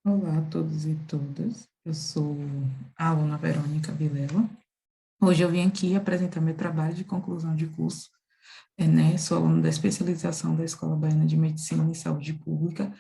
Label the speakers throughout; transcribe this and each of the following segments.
Speaker 1: Olá a todos e todas, eu sou a aluna Verônica Vilela. Hoje eu vim aqui apresentar meu trabalho de conclusão de curso, sou aluna da especialização da Escola Baiana de Medicina e Saúde Pública,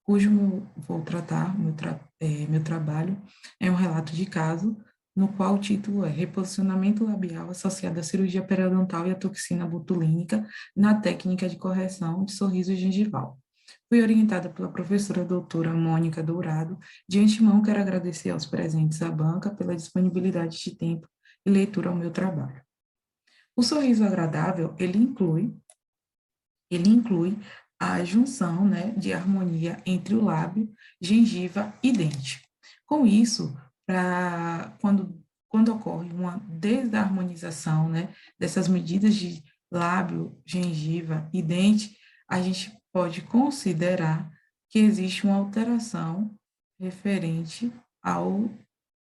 Speaker 1: vou tratar, meu trabalho é um relato de caso, no qual o título é Reposicionamento labial associado à cirurgia periodontal e à toxina botulínica na técnica de correção de sorriso gengival. Fui orientada pela professora doutora Mônica Dourado. De antemão, quero agradecer aos presentes à banca pela disponibilidade de tempo e leitura ao meu trabalho. O sorriso agradável, ele inclui a junção, de harmonia entre o lábio, gengiva e dente. Com isso, quando ocorre uma desarmonização, dessas medidas de lábio, gengiva e dente, a gente pode considerar que existe uma alteração referente ao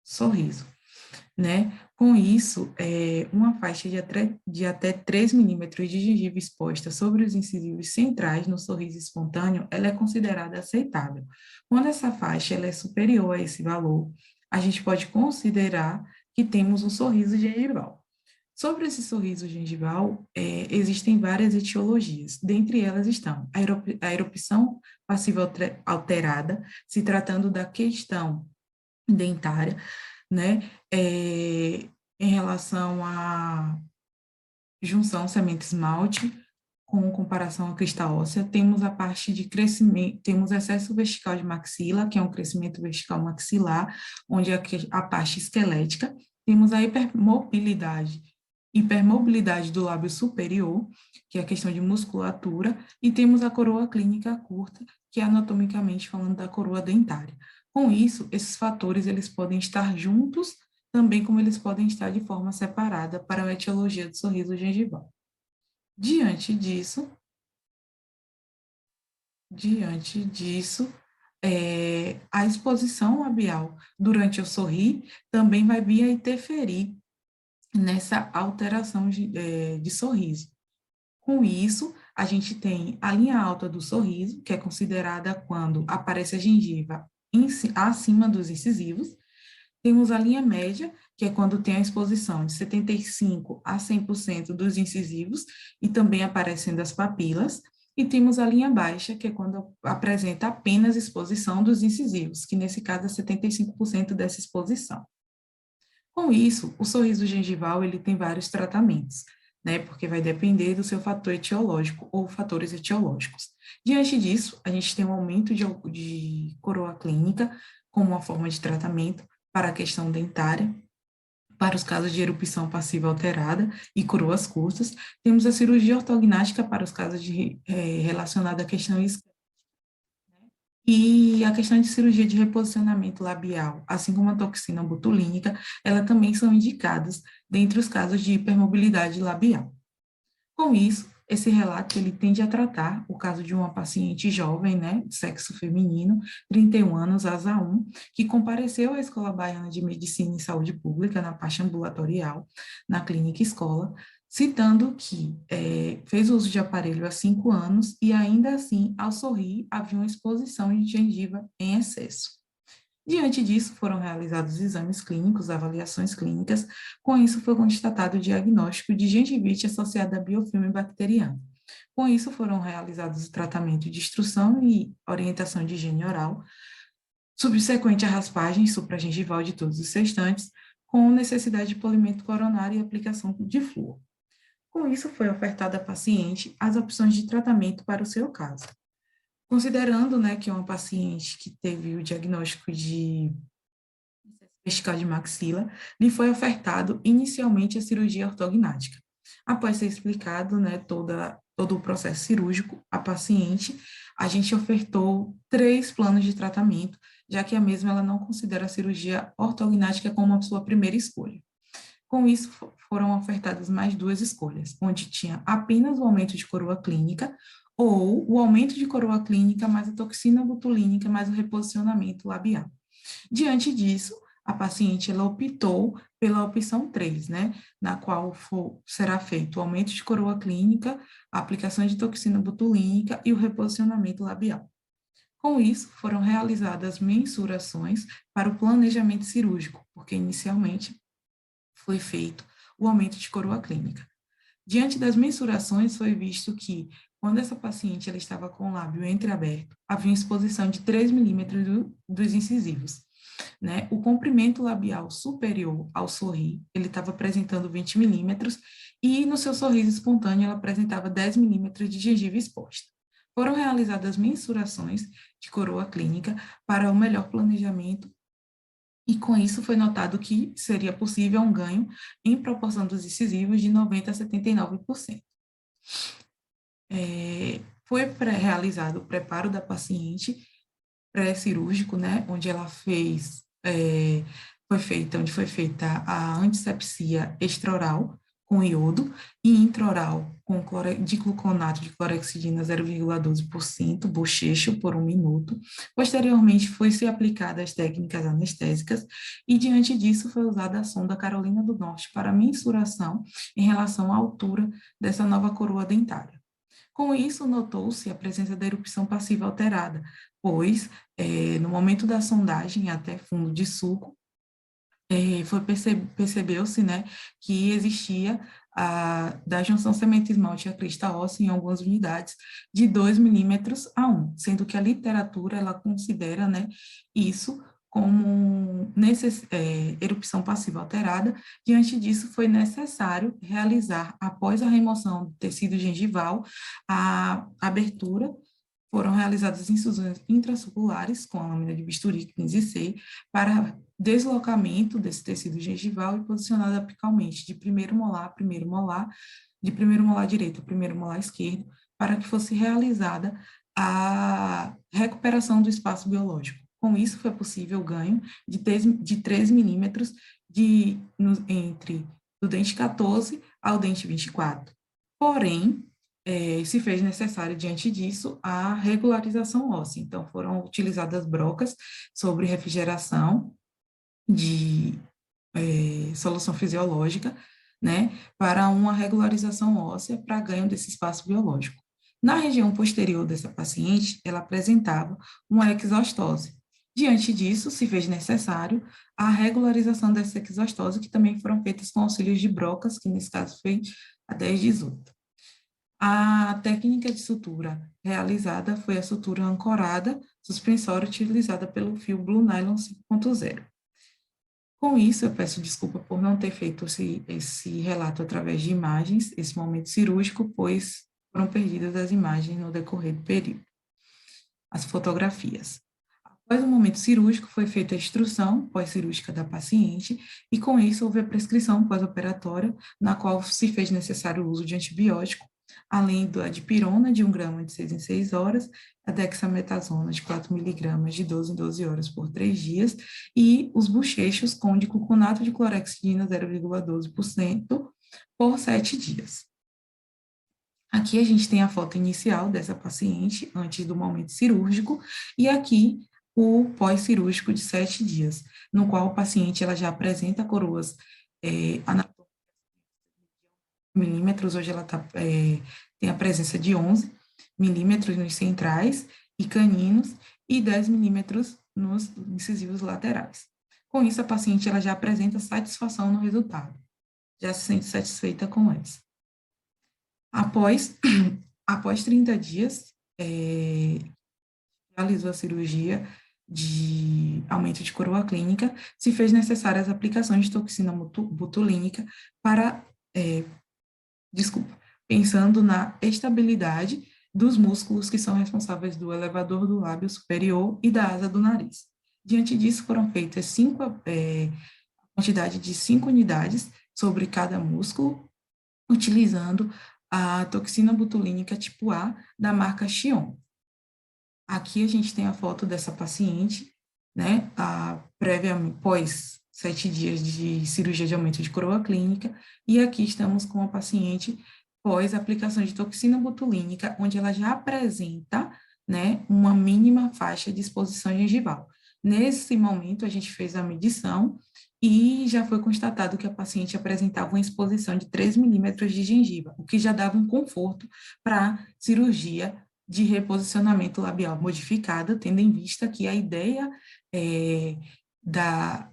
Speaker 1: sorriso, né? Com isso, uma faixa de até 3 milímetros de gengiva exposta sobre os incisivos centrais no sorriso espontâneo, ela é considerada aceitável. Quando essa faixa ela é superior a esse valor, a gente pode considerar que temos um sorriso gengival. Sobre esse sorriso gengival, existem várias etiologias. Dentre elas estão a erupção passiva alterada, se tratando da questão dentária, né? Em relação à junção semente-esmalte, com comparação à crista óssea, temos a parte de crescimento, temos excesso vertical de maxila, que é um crescimento vertical maxilar, onde a parte esquelética, temos a hipermobilidade do lábio superior, que é a questão de musculatura, e temos a coroa clínica curta, que é anatomicamente falando da coroa dentária. Com isso, esses fatores eles podem estar juntos, também como eles podem estar de forma separada para a etiologia do sorriso gengival. Diante disso, diante disso, a exposição labial durante o sorrir também vai vir a interferir nessa alteração de sorriso. Com isso, a gente tem a linha alta do sorriso, que é considerada quando aparece a gengiva acima dos incisivos. Temos a linha média, que é quando tem a exposição de 75% a 100% dos incisivos e também aparecendo as papilas. E temos a linha baixa, que é quando apresenta apenas exposição dos incisivos, que nesse caso é 75% dessa exposição. Com isso, o sorriso gengival ele tem vários tratamentos, porque vai depender do seu fator etiológico ou fatores etiológicos. Diante disso, a gente tem um aumento de coroa clínica como uma forma de tratamento para a questão dentária, para os casos de erupção passiva alterada e coroas curtas. Temos a cirurgia ortognática para os casos relacionados à questão e a questão de cirurgia de reposicionamento labial, assim como a toxina botulínica, ela também são indicadas dentre os casos de hipermobilidade labial. Com isso, esse relato ele tende a tratar o caso de uma paciente jovem, de sexo feminino, 31 anos, asa 1, que compareceu à Escola Baiana de Medicina e Saúde Pública na parte ambulatorial, na clínica escola, citando que fez uso de aparelho há 5 anos e ainda assim, ao sorrir, havia uma exposição de gengiva em excesso. Diante disso, foram realizados exames clínicos, avaliações clínicas, com isso foi constatado o diagnóstico de gengivite associada a biofilme bacteriano. Com isso, foram realizados o tratamento de instrução e orientação de higiene oral, subsequente à raspagem supragengival de todos os restantes, com necessidade de polimento coronário e aplicação de flúor. Com isso, foi ofertada à paciente as opções de tratamento para o seu caso. Considerando, que é uma paciente que teve o diagnóstico de vertical de maxila, lhe foi ofertado inicialmente a cirurgia ortognática. Após ser explicado, todo o processo cirúrgico à paciente, a gente ofertou 3 planos de tratamento, já que a mesma ela não considera a cirurgia ortognática como a sua primeira escolha. Com isso, foram ofertadas mais 2 escolhas, onde tinha apenas o aumento de coroa clínica ou o aumento de coroa clínica mais a toxina botulínica mais o reposicionamento labial. Diante disso, a paciente ela optou pela opção 3, na qual será feito o aumento de coroa clínica, a aplicação de toxina botulínica e o reposicionamento labial. Com isso, foram realizadas mensurações para o planejamento cirúrgico, porque inicialmente foi feito o aumento de coroa clínica. Diante das mensurações, foi visto que, quando essa paciente ela estava com o lábio entreaberto, havia uma exposição de 3 milímetros dos incisivos, né? O comprimento labial superior ao sorrir, ele estava apresentando 20 milímetros, e no seu sorriso espontâneo, ela apresentava 10 milímetros de gengiva exposta. Foram realizadas mensurações de coroa clínica para o melhor planejamento, e com isso foi notado que seria possível um ganho em proporção dos incisivos de 90% a 79%. Foi realizado o preparo da paciente pré-cirúrgico, né, onde foi feita a antisepsia extraoral com iodo e intraoral com dicloronato de clorexidina 0,12%, bochecho por 1 minuto. Posteriormente, foi-se aplicada as técnicas anestésicas e, diante disso, foi usada a sonda Carolina do Norte para mensuração em relação à altura dessa nova coroa dentária. Com isso, notou-se a presença da erupção passiva alterada, pois, no momento da sondagem até fundo de sulco, percebeu-se, né, que existia da junção cemento-esmalte à crista óssea em algumas unidades de 2 milímetros a 1, sendo que a literatura, ela considera, né, isso como erupção passiva alterada. Diante disso, foi necessário realizar, após a remoção do tecido gengival, a abertura. Foram realizadas incisões intrasulculares com a lâmina de bisturi 15C para deslocamento desse tecido gengival e posicionado apicalmente de primeiro molar de primeiro molar direito a primeiro molar esquerdo, para que fosse realizada a recuperação do espaço biológico. Com isso, foi possível o ganho de 3 milímetros entre o dente 14 ao dente 24. Porém, se fez necessário, diante disso, a regularização óssea. Então, foram utilizadas brocas sobre refrigeração de solução fisiológica, né, para uma regularização óssea para ganho desse espaço biológico. Na região posterior dessa paciente, ela apresentava uma exostose. Diante disso, se fez necessário a regularização dessa exostose, que também foram feitas com auxílio de brocas, que nesse caso foi a 10/18. A técnica de sutura realizada foi a sutura ancorada suspensória utilizada pelo fio Blue Nylon 5.0. Com isso, eu peço desculpa por não ter feito esse relato através de imagens, esse momento cirúrgico, pois foram perdidas as imagens no decorrer do período, as fotografias. Após o momento cirúrgico, foi feita a instrução pós-cirúrgica da paciente, e com isso houve a prescrição pós-operatória, na qual se fez necessário o uso de antibiótico, além da dipirona de 1 grama de 6 em 6 horas, a dexametasona de 4 miligramas de 12 em 12 horas por 3 dias, e os bochechos com dicloronato de clorexidina 0,12% por 7 dias. Aqui a gente tem a foto inicial dessa paciente, antes do momento cirúrgico, e aqui o pós-cirúrgico de 7 dias, no qual o paciente ela já apresenta coroas anatômicas milímetros, hoje ela tem a presença de 11 milímetros nos centrais e caninos e 10 milímetros nos incisivos laterais. Com isso, a paciente ela já apresenta satisfação no resultado, já se sente satisfeita com essa. Após 30 dias, realizou a cirurgia de aumento de coroa clínica, se fez necessárias as aplicações de toxina botulínica para pensando na estabilidade dos músculos que são responsáveis do elevador do lábio superior e da asa do nariz. Diante disso, foram feitas a quantidade de 5 unidades sobre cada músculo, utilizando a toxina botulínica tipo A da marca Xion. Aqui a gente tem a foto dessa paciente, né, após 7 dias de cirurgia de aumento de coroa clínica, e aqui estamos com a paciente pós aplicação de toxina botulínica, onde ela já apresenta, né, uma mínima faixa de exposição gengival. Nesse momento, a gente fez a medição e já foi constatado que a paciente apresentava uma exposição de 3 milímetros de gengiva, o que já dava um conforto para a cirurgia de reposicionamento labial modificada, tendo em vista que a ideia da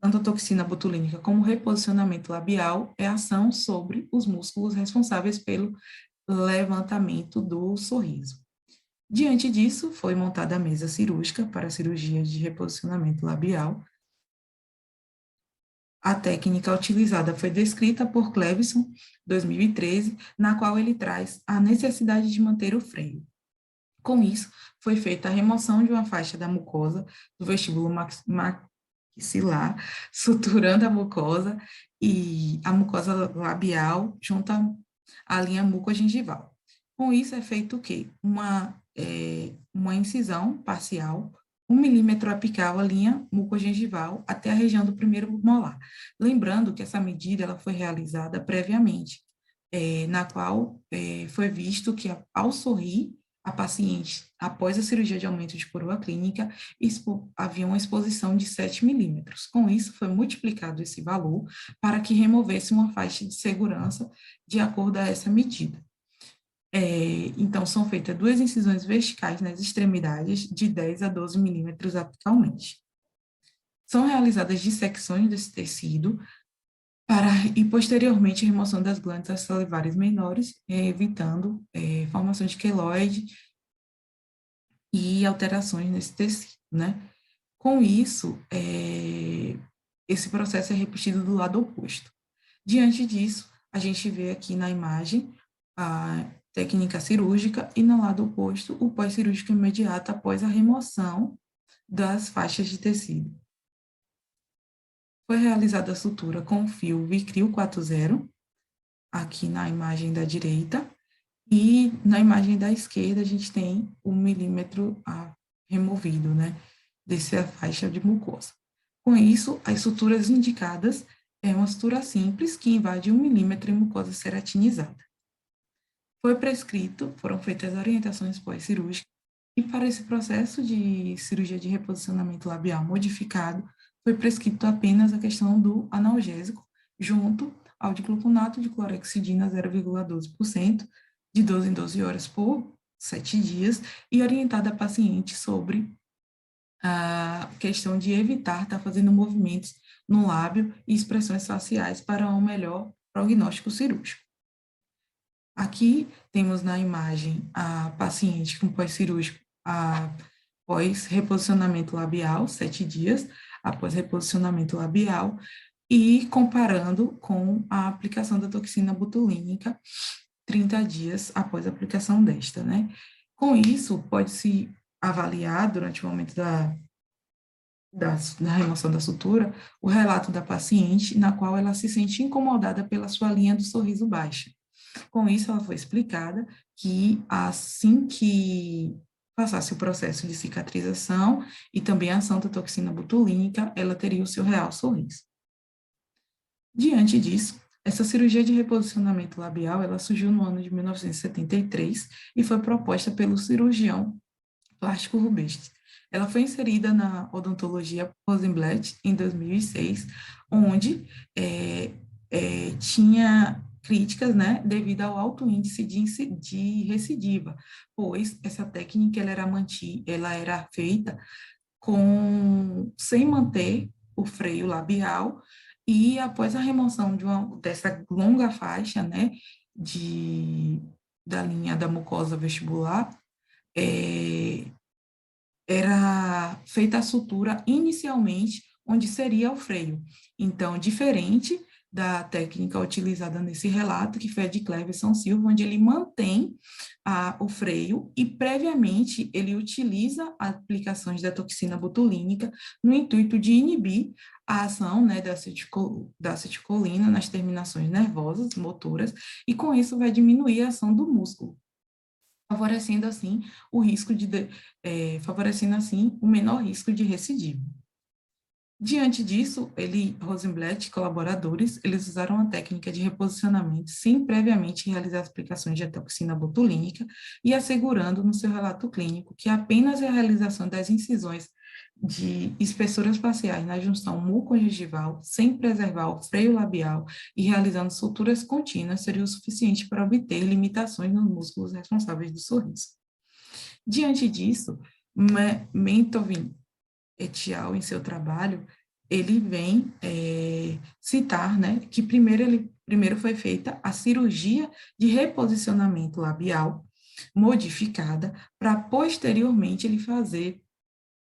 Speaker 1: tanto a toxina botulínica como reposicionamento labial é a ação sobre os músculos responsáveis pelo levantamento do sorriso. Diante disso, foi montada a mesa cirúrgica para a cirurgia de reposicionamento labial. A técnica utilizada foi descrita por Clevison, 2013, na qual ele traz a necessidade de manter o freio. Com isso, foi feita a remoção de uma faixa da mucosa do vestíbulo maxilar, suturando a mucosa e a mucosa labial junto à linha mucogengival. Com isso, é feito o quê? Uma incisão parcial, 1 milímetro apical a linha mucogengival até a região do primeiro molar. Lembrando que essa medida ela foi realizada previamente, na qual foi visto que, ao sorrir, a paciente, após a cirurgia de aumento de coroa clínica, havia uma exposição de 7 milímetros. Com isso, foi multiplicado esse valor para que removesse uma faixa de segurança de acordo a essa medida. Então, são feitas 2 incisões verticais nas extremidades de 10 a 12 milímetros apicalmente. São realizadas dissecções desse tecido e, posteriormente, a remoção das glândulas salivares menores, evitando formação de queloide e alterações nesse tecido, né? Com isso, esse processo é repetido do lado oposto. Diante disso, a gente vê aqui na imagem a técnica cirúrgica e, no lado oposto, o pós-cirúrgico imediato após a remoção das faixas de tecido. Foi realizada a sutura com fio Vicryl 40, aqui na imagem da direita, e na imagem da esquerda a gente tem 1 milímetro removido, né, dessa faixa de mucosa. Com isso, as suturas indicadas é uma sutura simples que invade 1 milímetro em mucosa ceratinizada. Foram feitas orientações pós-cirúrgicas, e para esse processo de cirurgia de reposicionamento labial modificado, foi prescrito apenas a questão do analgésico, junto ao diclofenaco de clorexidina 0,12%, de 12 em 12 horas por 7 dias, e orientada a paciente sobre a questão de evitar estar fazendo movimentos no lábio e expressões faciais para um melhor prognóstico cirúrgico. Aqui temos na imagem a paciente com pós-cirúrgico após reposicionamento labial, 7 dias após reposicionamento labial, e comparando com a aplicação da toxina botulínica 30 dias após a aplicação desta, né? Com isso, pode-se avaliar, durante o momento da remoção da sutura, o relato da paciente, na qual ela se sente incomodada pela sua linha do sorriso baixa. Com isso, ela foi explicada que, assim que passasse o processo de cicatrização e também a ação da toxina botulínica, ela teria o seu real sorriso. Diante disso, essa cirurgia de reposicionamento labial, ela surgiu no ano de 1973 e foi proposta pelo cirurgião plástico Rubens. Ela foi inserida na odontologia Rosenblatt em 2006, onde tinha críticas, né, devido ao alto índice de recidiva, pois essa técnica ela era feita sem manter o freio labial, e após a remoção dessa longa faixa, né, da linha da mucosa vestibular, era feita a sutura inicialmente onde seria o freio. Então, diferente da técnica utilizada nesse relato, que foi a de Cleverson Silva, onde ele mantém o freio e, previamente, ele utiliza aplicações da toxina botulínica no intuito de inibir a ação, né, da acetilcolina nas terminações nervosas, motoras, e com isso vai diminuir a ação do músculo, favorecendo assim o menor risco de recidiva. Diante disso, Rosenblatt e colaboradores, eles usaram a técnica de reposicionamento sem previamente realizar as aplicações de toxina botulínica, e assegurando no seu relato clínico que apenas a realização das incisões de espessuras faciais na junção mucogengival, sem preservar o freio labial e realizando suturas contínuas, seria o suficiente para obter limitações nos músculos responsáveis do sorriso. Diante disso, Mentovin et al., em seu trabalho, ele vem citar, né, que primeiro foi feita a cirurgia de reposicionamento labial modificada para posteriormente ele fazer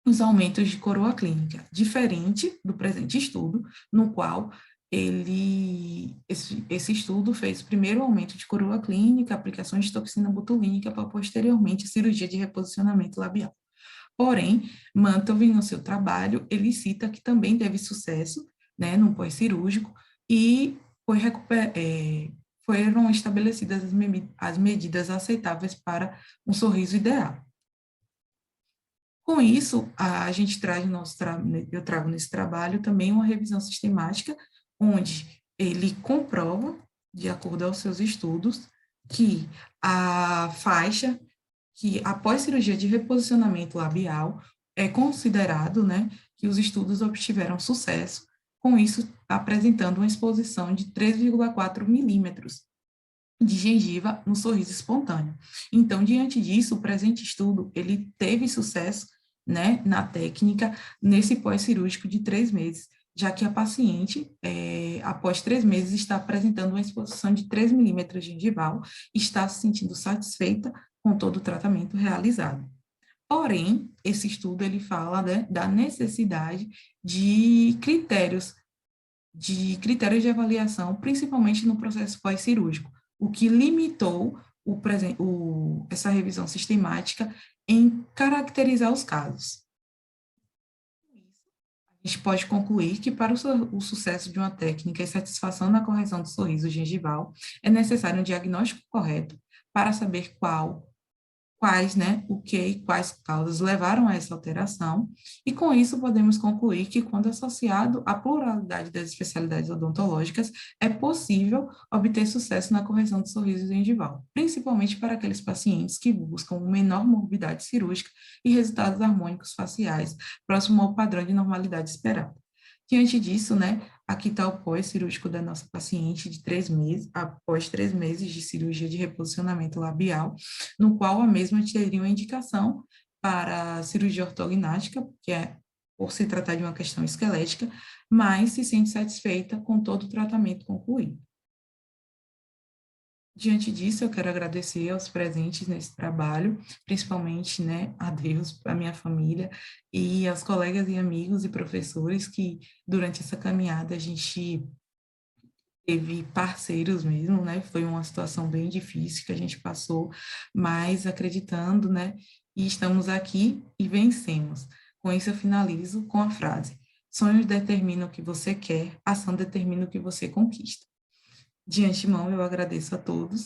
Speaker 1: os aumentos de coroa clínica, diferente do presente estudo, no qual esse estudo fez primeiro o aumento de coroa clínica, aplicações de toxina botulínica, para posteriormente cirurgia de reposicionamento labial. Porém, Mantov, no seu trabalho, ele cita que também teve sucesso, né, no pós-cirúrgico, e foram estabelecidas as medidas aceitáveis para um sorriso ideal. Com isso, a gente traz eu trago nesse trabalho também uma revisão sistemática, onde ele comprova, de acordo aos seus estudos, que a faixa que após cirurgia de reposicionamento labial é considerado, né, que os estudos obtiveram sucesso, com isso apresentando uma exposição de 3,4 milímetros de gengiva no sorriso espontâneo. Então, diante disso, o presente estudo, ele teve sucesso, né, na técnica, nesse pós-cirúrgico de 3 meses, já que a paciente, após 3 meses, está apresentando uma exposição de 3 milímetros gengival e está se sentindo satisfeita com todo o tratamento realizado. Porém, esse estudo, ele fala, né, da necessidade de critérios de avaliação, principalmente no processo pós-cirúrgico, o que limitou essa revisão sistemática em caracterizar os casos. A gente pode concluir que para o sucesso de uma técnica e satisfação na correção do sorriso gengival, é necessário um diagnóstico correto para saber quais, né, o que e quais causas levaram a essa alteração, e com isso podemos concluir que, quando associado à pluralidade das especialidades odontológicas, é possível obter sucesso na correção do sorriso gengival, principalmente para aqueles pacientes que buscam menor morbidade cirúrgica e resultados harmônicos faciais, próximo ao padrão de normalidade esperado. Diante disso, né, aqui está o pós-cirúrgico da nossa paciente de 3 meses, após 3 meses de cirurgia de reposicionamento labial, no qual a mesma teria uma indicação para cirurgia ortognática, que é por se tratar de uma questão esquelética, mas se sente satisfeita com todo o tratamento concluído. Diante disso, eu quero agradecer aos presentes nesse trabalho, principalmente, né, a Deus, a minha família, e aos colegas e amigos e professores que, durante essa caminhada, a gente teve parceiros mesmo, né, foi uma situação bem difícil que a gente passou, mas acreditando, né, e estamos aqui e vencemos. Com isso, eu finalizo com a frase: sonhos determinam o que você quer, ação determina o que você conquista. De antemão, eu agradeço a todos